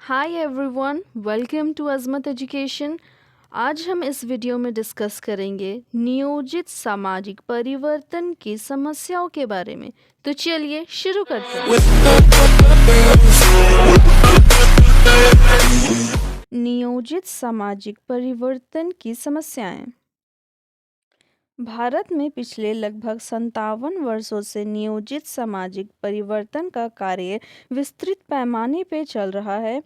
Hi everyone, welcome to Azmat education. आज हम इस वीडियो में डिस्कस करेंगे नियोजित सामाजिक परिवर्तन की समस्याओं के बारे में। तो चलिए शुरू करते हैं। नियोजित सामाजिक परिवर्तन की समस्याएं। भारत में पिछले लगभग 57 वर्षों से नियोजित सामाजिक परिवर्तन का कार्य विस्तृत पैमाने पर चल रहा है।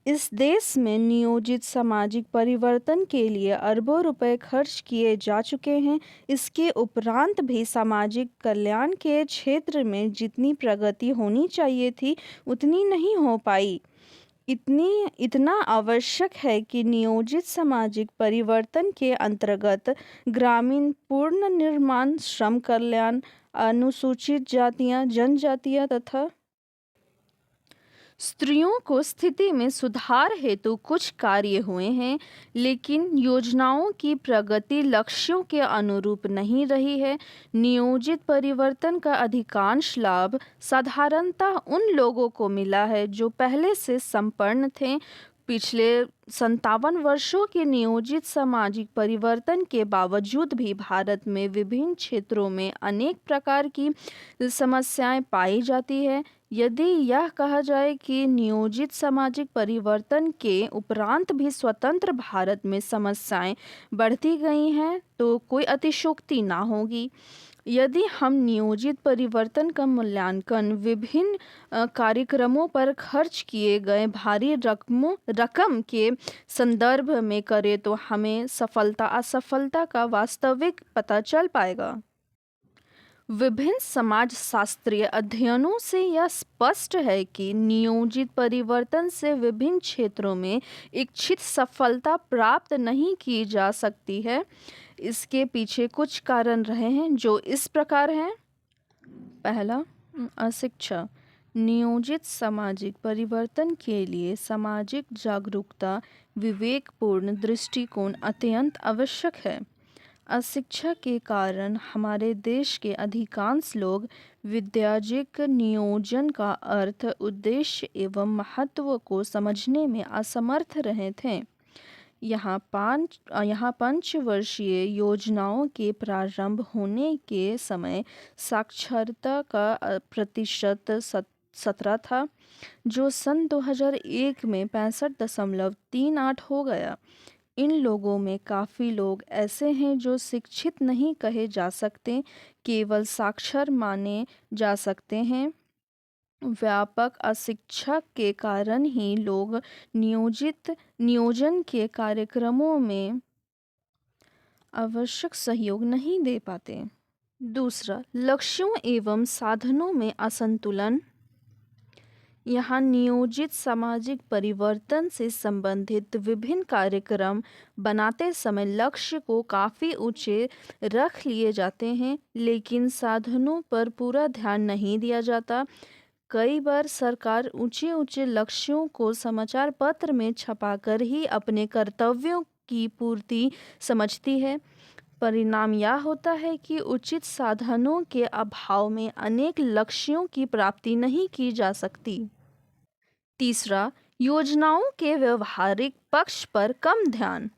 इस देश में नियोजित सामाजिक परिवर्तन के लिए अरबों रुपए खर्च किए जा चुके हैं। इसके उपरांत भी सामाजिक कल्याण के क्षेत्र में जितनी प्रगति होनी चाहिए थी उतनी नहीं हो पाई। इतना आवश्यक है कि नियोजित सामाजिक परिवर्तन के अंतर्गत ग्रामीण पुनर्निर्माण, श्रम कल्याण, अनुसूचित जातियां, जनजातियां तथा स्त्रियों को स्थिति में सुधार हेतु कुछ कार्य हुए हैं, लेकिन योजनाओं की प्रगति लक्ष्यों के अनुरूप नहीं रही है। नियोजित परिवर्तन का अधिकांश लाभ साधारणतः उन लोगों को मिला है जो पहले से संपन्न थे। पिछले 57 वर्षों के नियोजित सामाजिक परिवर्तन के बावजूद भी भारत में विभिन्न क्षेत्रों में अनेक प्रकार की समस्याएं पाई जाती है। यदि यह कहा जाए कि नियोजित सामाजिक परिवर्तन के उपरांत भी स्वतंत्र भारत में समस्याएं बढ़ती गई हैं तो कोई अतिशयोक्ति ना होगी। यदि हम नियोजित परिवर्तन का मूल्यांकन विभिन्न कार्यक्रमों पर खर्च किए गए भारी रकम के संदर्भ में करें तो हमें सफलता असफलता का वास्तविक पता चल पाएगा। विभिन्न समाजशास्त्रीय अध्ययनों से यह स्पष्ट है कि नियोजित परिवर्तन से विभिन्न क्षेत्रों में इच्छित सफलता प्राप्त नहीं की जा सकती है। इसके पीछे कुछ कारण रहे हैं जो इस प्रकार हैं। पहला, अशिक्षा। नियोजित सामाजिक परिवर्तन के लिए सामाजिक जागरूकता, विवेकपूर्ण दृष्टिकोण अत्यंत आवश्यक है। अशिक्षा के कारण हमारे देश के अधिकांश लोग विद्यार्जिक नियोजन का अर्थ, उद्देश्य एवं महत्व को समझने में असमर्थ रहे थे। यहाँ पंचवर्षीय योजनाओं के प्रारंभ होने के समय साक्षरता का प्रतिशत 17 था, जो सन 2001 में 65.38 हो गया। इन लोगों में काफ़ी लोग ऐसे हैं जो शिक्षित नहीं कहे जा सकते, केवल साक्षर माने जा सकते हैं। व्यापक अशिक्षा के कारण ही लोग नियोजन के कार्यक्रमों में आवश्यक सहयोग नहीं दे पाते। दूसरा, लक्ष्यों एवं साधनों में असंतुलन। यहाँ नियोजित सामाजिक परिवर्तन से संबंधित विभिन्न कार्यक्रम बनाते समय लक्ष्य को काफ़ी ऊंचे रख लिए जाते हैं, लेकिन साधनों पर पूरा ध्यान नहीं दिया जाता। कई बार सरकार ऊंचे लक्ष्यों को समाचार पत्र में छपाकर ही अपने कर्तव्यों की पूर्ति समझती है। परिणाम यह होता है कि उचित साधनों के अभाव में अनेक लक्ष्यों की प्राप्ति नहीं की जा सकती। तीसरा, योजनाओं के व्यवहारिक पक्ष पर कम ध्यान।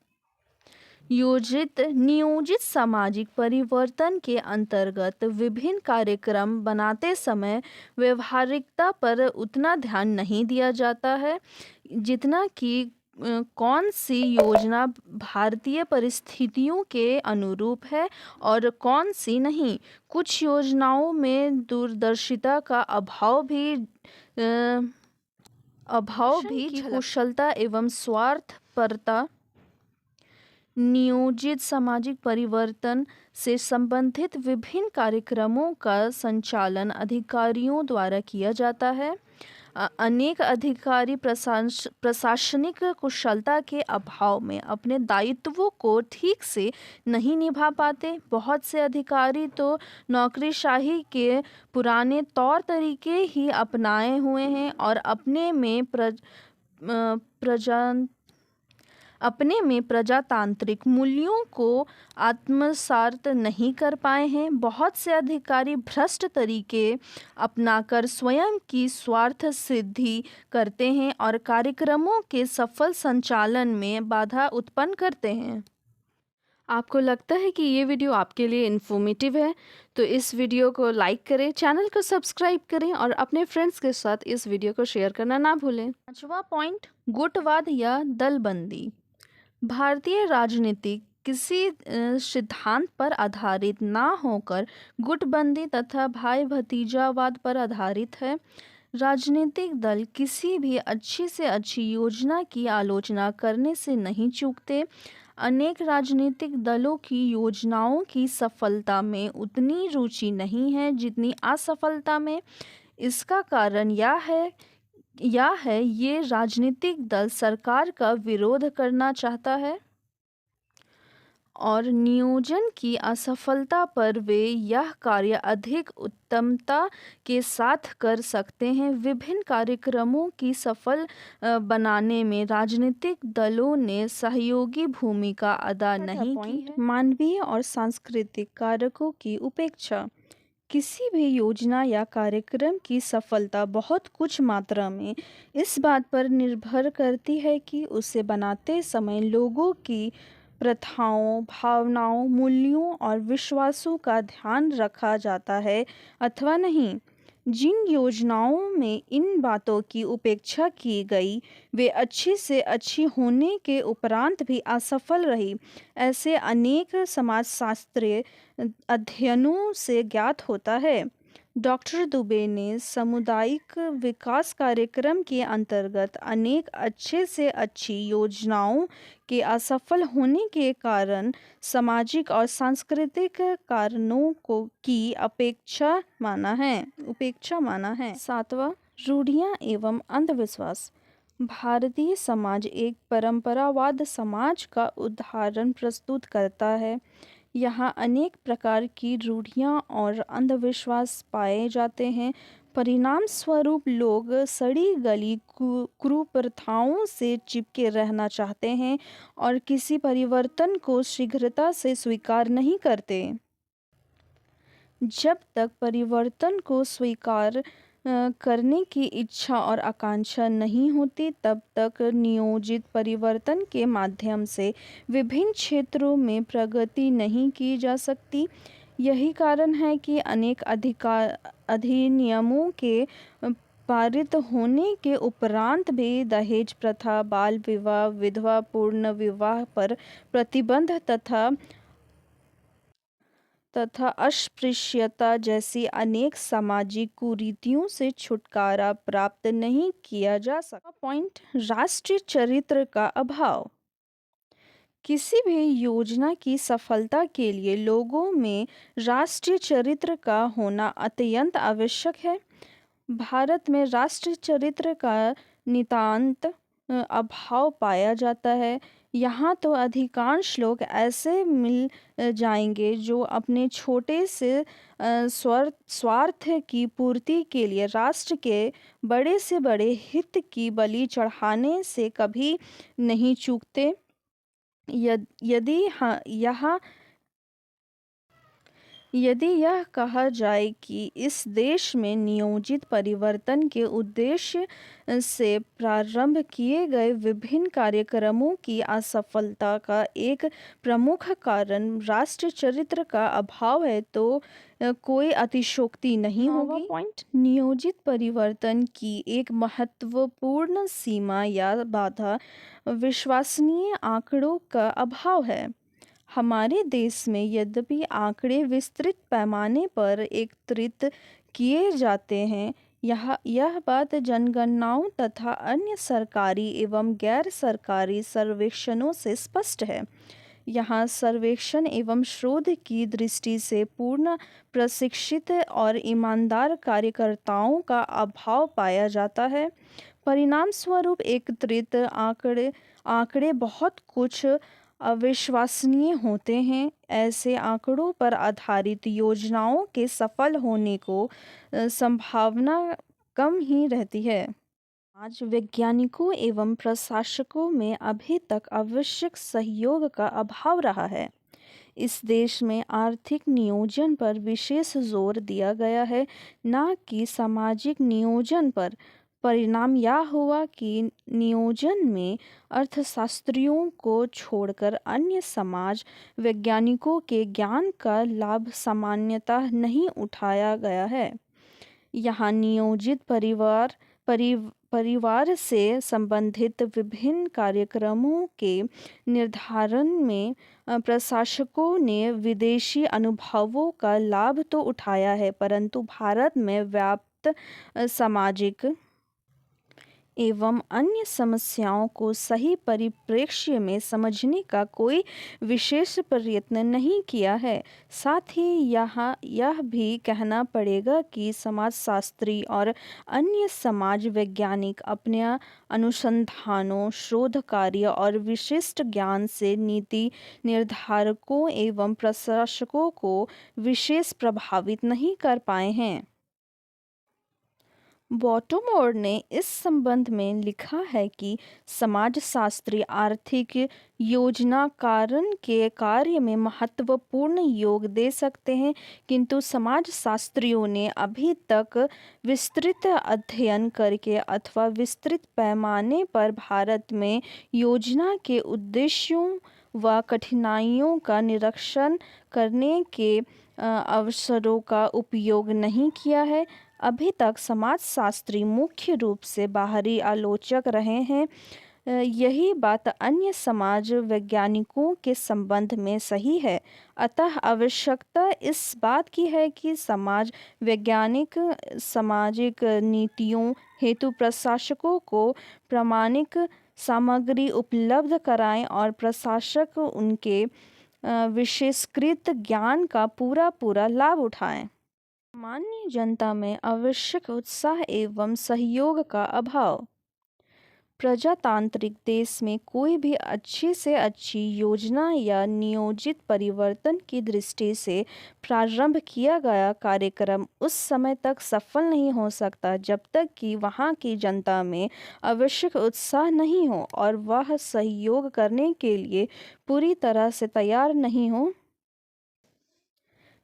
नियोजित सामाजिक परिवर्तन के अंतर्गत विभिन्न कार्यक्रम बनाते समय व्यवहारिकता पर उतना ध्यान नहीं दिया जाता है जितना कि कौन सी योजना भारतीय परिस्थितियों के अनुरूप है और कौन सी नहीं। कुछ योजनाओं में दूरदर्शिता का अभाव भी कुशलता एवं स्वार्थपरता। नियोजित सामाजिक परिवर्तन से संबंधित विभिन्न कार्यक्रमों का संचालन अधिकारियों द्वारा किया जाता है। अनेक अधिकारी प्रशासनिक कुशलता के अभाव में अपने दायित्वों को ठीक से नहीं निभा पाते। बहुत से अधिकारी तो नौकरीशाही के पुराने तौर तरीके ही अपनाए हुए हैं और अपने में अपने में प्रजातांत्रिक मूल्यों को आत्मसात नहीं कर पाए हैं। बहुत से अधिकारी भ्रष्ट तरीके अपनाकर स्वयं की स्वार्थ सिद्धि करते हैं और कार्यक्रमों के सफल संचालन में बाधा उत्पन्न करते हैं। आपको लगता है कि ये वीडियो आपके लिए इन्फॉर्मेटिव है, तो इस वीडियो को लाइक करें, चैनल को सब्सक्राइब करें और अपने फ्रेंड्स के साथ इस वीडियो को शेयर करना ना भूलें। पांचवा पॉइंट, गुटवाद या दलबंदी। भारतीय राजनीति किसी सिद्धांत पर आधारित ना होकर गुटबंदी तथा भाई भतीजावाद पर आधारित है। राजनीतिक दल किसी भी अच्छी से अच्छी योजना की आलोचना करने से नहीं चूकते। अनेक राजनीतिक दलों की योजनाओं की सफलता में उतनी रुचि नहीं है जितनी असफलता में। इसका कारण यह है ये राजनीतिक दल सरकार का विरोध करना चाहता है और नियोजन की असफलता पर वे यह कार्य अधिक उत्तमता के साथ कर सकते हैं। विभिन्न कार्यक्रमों की सफल बनाने में राजनीतिक दलों ने सहयोगी भूमिका अदा नहीं की है। मानवीय और सांस्कृतिक कारकों की उपेक्षा। किसी भी योजना या कार्यक्रम की सफलता बहुत कुछ मात्रा में इस बात पर निर्भर करती है कि उसे बनाते समय लोगों की प्रथाओं, भावनाओं, मूल्यों और विश्वासों का ध्यान रखा जाता है अथवा नहीं। जिन योजनाओं में इन बातों की उपेक्षा की गई वे अच्छी से अच्छी होने के उपरांत भी असफल रही। ऐसे अनेक समाजशास्त्रीय अध्ययनों से ज्ञात होता है। डॉक्टर दुबे ने सामुदायिक विकास कार्यक्रम के अंतर्गत अनेक अच्छे से अच्छी योजनाओं के असफल होने के कारण सामाजिक और सांस्कृतिक कारणों को की उपेक्षा माना है। सातवां, रूढ़ियाँ एवं अंधविश्वास। भारतीय समाज एक परंपरावाद समाज का उदाहरण प्रस्तुत करता है। यहाँ अनेक प्रकार की रूढ़ियाँ और अंधविश्वास पाए जाते हैं। परिणाम स्वरूप लोग सड़ी गली कुप्रथाओं से चिपके रहना चाहते हैं और किसी परिवर्तन को शीघ्रता से स्वीकार नहीं करते। जब तक परिवर्तन को स्वीकार करने की इच्छा और आकांक्षा नहीं होती तब तक नियोजित परिवर्तन के माध्यम से विभिन्न क्षेत्रों में प्रगति नहीं की जा सकती। यही कारण है कि अनेक अधिनियमों के पारित होने के उपरांत भी दहेज प्रथा, बाल विवाह, विधवा पूर्ण विवाह पर प्रतिबंध तथा अस्पृश्यता जैसी अनेक सामाजिक कुरीतियों से छुटकारा प्राप्त नहीं किया जा सका। पॉइंट, राष्ट्रीय चरित्र का अभाव। किसी भी योजना की सफलता के लिए लोगों में राष्ट्रीय चरित्र का होना अत्यंत आवश्यक है। भारत में राष्ट्रीय चरित्र का नितांत अभाव पाया जाता है। यहाँ तो अधिकांश लोग ऐसे मिल जाएंगे जो अपने छोटे से स्वार्थ की पूर्ति के लिए राष्ट्र के बड़े से बड़े हित की बलि चढ़ाने से कभी नहीं चूकते। यदि यह कहा जाए कि इस देश में नियोजित परिवर्तन के उद्देश्य से प्रारंभ किए गए विभिन्न कार्यक्रमों की असफलता का एक प्रमुख कारण राष्ट्रीय चरित्र का अभाव है तो कोई अतिशयोक्ति नहीं होगी। पॉइंट, नियोजित परिवर्तन की एक महत्वपूर्ण सीमा या बाधा विश्वसनीय आंकड़ों का अभाव है। हमारे देश में यद्यपि आंकड़े विस्तृत पैमाने पर एकत्रित किए जाते हैं, यह बात जनगणनाओं तथा अन्य सरकारी एवं गैर सरकारी सर्वेक्षणों से स्पष्ट है। यहाँ सर्वेक्षण एवं शोध की दृष्टि से पूर्ण प्रशिक्षित और ईमानदार कार्यकर्ताओं का अभाव पाया जाता है। परिणाम स्वरूप एकत्रित आंकड़े बहुत कुछ अविश्वसनीय होते हैं। ऐसे आंकड़ों पर आधारित योजनाओं के सफल होने को संभावना कम ही रहती है। आज वैज्ञानिकों एवं प्रशासकों में अभी तक आवश्यक सहयोग का अभाव रहा है। इस देश में आर्थिक नियोजन पर विशेष जोर दिया गया है, न कि सामाजिक नियोजन पर। परिणाम यह हुआ कि नियोजन में अर्थशास्त्रियों को छोड़कर अन्य समाज वैज्ञानिकों के ज्ञान का लाभ सामान्यतः नहीं उठाया गया है। यहाँ नियोजित परिवार से संबंधित विभिन्न कार्यक्रमों के निर्धारण में प्रशासकों ने विदेशी अनुभवों का लाभ तो उठाया है, परंतु भारत में व्याप्त सामाजिक एवं अन्य समस्याओं को सही परिप्रेक्ष्य में समझने का कोई विशेष प्रयत्न नहीं किया है। साथ ही यहाँ यह भी कहना पड़ेगा कि समाजशास्त्री और अन्य समाज वैज्ञानिक अपने अनुसंधानों, शोध कार्य और विशिष्ट ज्ञान से नीति निर्धारकों एवं प्रशासकों को विशेष प्रभावित नहीं कर पाए हैं। बॉटोमोर ने इस संबंध में लिखा है कि समाजशास्त्री आर्थिक योजनाकारण के कार्य में महत्वपूर्ण योग दे सकते हैं, किंतु समाजशास्त्रियों ने अभी तक विस्तृत अध्ययन करके अथवा विस्तृत पैमाने पर भारत में योजना के उद्देश्यों व कठिनाइयों का निरीक्षण करने के अवसरों का उपयोग नहीं किया है। अभी तक समाजशास्त्री मुख्य रूप से बाहरी आलोचक रहे हैं। यही बात अन्य समाज वैज्ञानिकों के संबंध में सही है। अतः आवश्यकता इस बात की है कि समाज वैज्ञानिक सामाजिक नीतियों हेतु प्रशासकों को प्रामाणिक सामग्री उपलब्ध कराएं और प्रशासक उनके विशेषकृत ज्ञान का पूरा लाभ उठाएं। सामान्य जनता में आवश्यक उत्साह एवं सहयोग का अभाव। प्रजातांत्रिक देश में कोई भी अच्छी से अच्छी योजना या नियोजित परिवर्तन की दृष्टि से प्रारंभ किया गया कार्यक्रम उस समय तक सफल नहीं हो सकता जब तक कि वहाँ की जनता में आवश्यक उत्साह नहीं हो और वह सहयोग करने के लिए पूरी तरह से तैयार नहीं हो।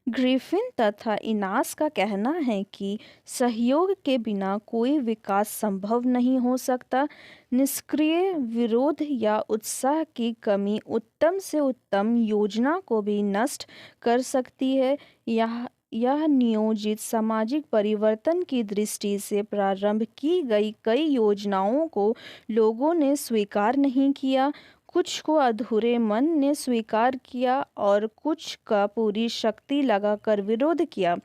ग्रिफिन तथा इनास का कहना है कि सहयोग के बिना कोई विकास संभव नहीं हो सकता। निष्क्रिय विरोध या उत्साह की कमी उत्तम से उत्तम योजना को भी नष्ट कर सकती है। यह नियोजित सामाजिक परिवर्तन की दृष्टि से प्रारंभ की गई कई योजनाओं को लोगों ने स्वीकार नहीं किया। कुछ को अधूरे मन ने स्वीकार किया और कुछ का पूरी शक्ति लगाकर विरोध किया।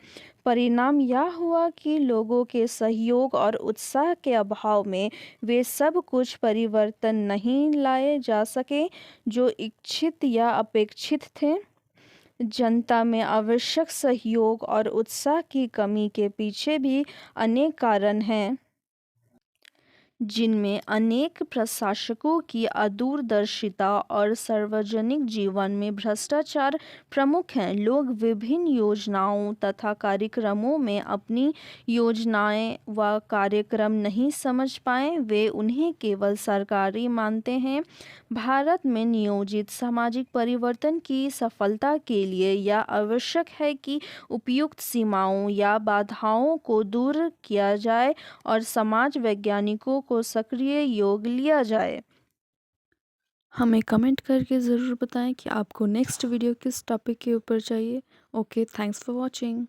परिणाम यह हुआ कि लोगों के सहयोग और उत्साह के अभाव में वे सब कुछ परिवर्तन नहीं लाए जा सके जो इच्छित या अपेक्षित थे। जनता में आवश्यक सहयोग और उत्साह की कमी के पीछे भी अनेक कारण हैं, जिनमें अनेक प्रशासकों की अदूरदर्शिता और सार्वजनिक जीवन में भ्रष्टाचार प्रमुख हैं। लोग विभिन्न योजनाओं तथा कार्यक्रमों में अपनी योजनाएं व कार्यक्रम नहीं समझ पाए, वे उन्हें केवल सरकारी मानते हैं। भारत में नियोजित सामाजिक परिवर्तन की सफलता के लिए यह आवश्यक है कि उपयुक्त सीमाओं या बाधाओं को दूर किया जाए और समाज वैज्ञानिकों को सक्रिय योग लिया जाए। हमें कमेंट करके ज़रूर बताएं कि आपको नेक्स्ट वीडियो किस टॉपिक के ऊपर चाहिए। Okay, thanks for watching.